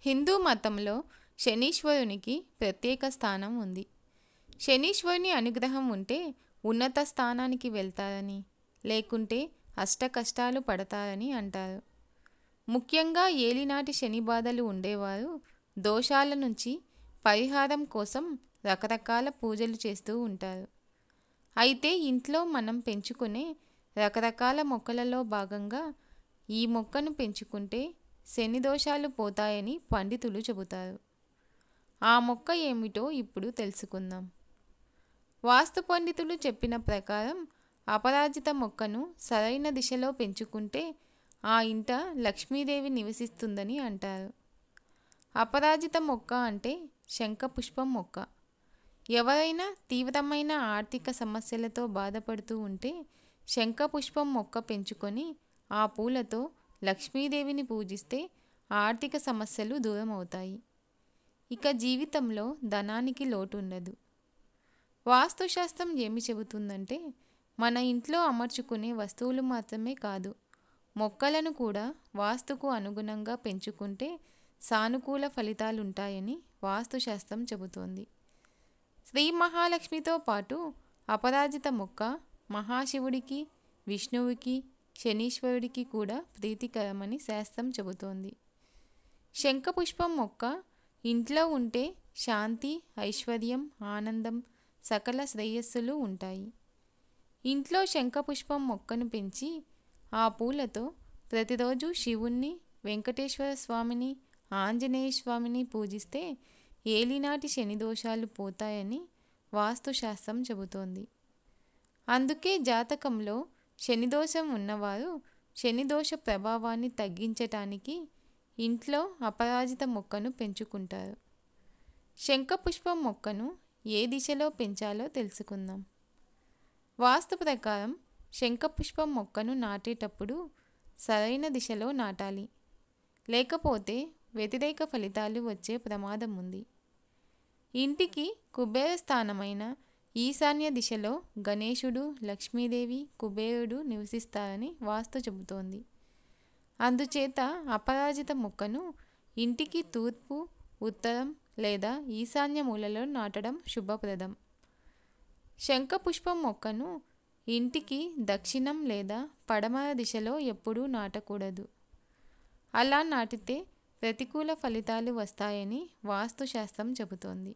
హిందూ మతంలో శనీశ్వరునికి ప్రత్యేక స్థానం ఉంది. శనీశ్వరుని అనుగ్రహం ఉంటే ఉన్నత స్థానానికి వెళ్తారని, లేకుంటే అష్ట కష్టాలు పడతారని అంటారు. ముఖ్యంగా ఏలినాటి శని బాధలు ఉండేవారు దోషాల నుంచి పరిహారం కోసం రకరకాల పూజలు చేస్తూ ఉంటారు. అయితే ఇంట్లో మనం పెంచుకునే రకరకాల మొక్కలలో భాగంగా ఈ మొక్కను పెంచుకుంటే శని దోషాలు పోతాయని పండితులు చెబుతారు. ఆ మొక్క ఏమిటో ఇప్పుడు తెలుసుకుందాం. వాస్తు పండితులు చెప్పిన ప్రకారం అపరాజిత మొక్కను సరైన దిశలో పెంచుకుంటే ఆ ఇంట లక్ష్మీదేవి నివసిస్తుందని అంటారు. అపరాజిత మొక్క అంటే శంఖపుష్పం మొక్క. ఎవరైనా తీవ్రమైన ఆర్థిక సమస్యలతో బాధపడుతూ ఉంటే శంఖపుష్పం మొక్క పెంచుకొని ఆ పూలతో లక్ష్మీదేవిని పూజిస్తే ఆర్థిక సమస్యలు దూరం అవుతాయి. ఇక జీవితంలో ధనానికి లోటు ఉండదు. వాస్తుశాస్త్రం ఏమి చెబుతుందంటే మన ఇంట్లో అమర్చుకునే వస్తువులు మాత్రమే కాదు, మొక్కలను కూడా వాస్తుకు అనుగుణంగా పెంచుకుంటే సానుకూల ఫలితాలుంటాయని వాస్తుశాస్త్రం చెబుతోంది. శ్రీ మహాలక్ష్మితో పాటు అపరాజిత మొక్క మహాశివుడికి, విష్ణువుకి, శనీశ్వరుడికి కూడా ప్రీతికరమని శాస్త్రం చెబుతోంది. శంఖపుష్పం మొక్క ఇంట్లో ఉంటే శాంతి, ఐశ్వర్యం, ఆనందం, సకల శ్రేయస్సులు ఉంటాయి. ఇంట్లో శంఖపుష్పం మొక్కను పెంచి ఆ పూలతో ప్రతిరోజు శివుణ్ణి, వెంకటేశ్వర స్వామిని, ఆంజనేయ స్వామిని పూజిస్తే ఏలినాటి శని దోషాలు పోతాయని వాస్తుశాస్త్రం చెబుతోంది. అందుకే జాతకంలో శనిదోషం ఉన్నవారు శనిదోష ప్రభావాన్ని తగ్గించటానికి ఇంట్లో అపరాజిత మొక్కను పెంచుకుంటారు. శంఖపుష్పం మొక్కను ఏ దిశలో పెంచాలో తెలుసుకుందాం. వాస్తు ప్రకారం శంఖపుష్పం మొక్కను నాటేటప్పుడు సరైన దిశలో నాటాలి, లేకపోతే వ్యతిరేక ఫలితాలు వచ్చే ప్రమాదం ఉంది. ఇంటికి కుబేర స్థానమైన ఈశాన్య దిశలో గణేశుడు, లక్ష్మీదేవి, కుబేరుడు నివసిస్తారని వాస్తు చెబుతోంది. అందుచేత అపరాజిత మొక్కను ఇంటికి తూర్పు, ఉత్తరం లేదా ఈశాన్య మూలలో నాటడం శుభప్రదం. శంఖపుష్పం మొక్కను ఇంటికి దక్షిణం లేదా పడమర దిశలో ఎప్పుడూ నాటకూడదు. అలా నాటితే ప్రతికూల ఫలితాలు వస్తాయని వాస్తుశాస్త్రం చెబుతోంది.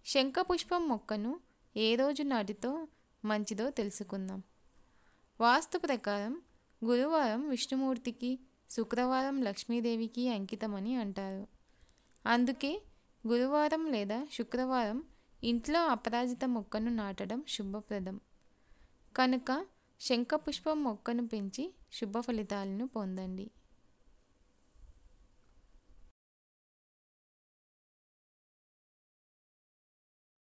శంఖపుష్పం మొక్కను ఏ రోజు నాటితో మంచిదో తెలుసుకుందాం. వాస్తు ప్రకారం గురువారం విష్ణుమూర్తికి, శుక్రవారం లక్ష్మీదేవికి అంకితమని అంటారు. అందుకే గురువారం లేదా శుక్రవారం ఇంట్లో అపరాజిత మొక్కను నాటడం శుభప్రదం. కనుక శంఖపుష్పం మొక్కను పెంచి శుభ ఫలితాలను పొందండి.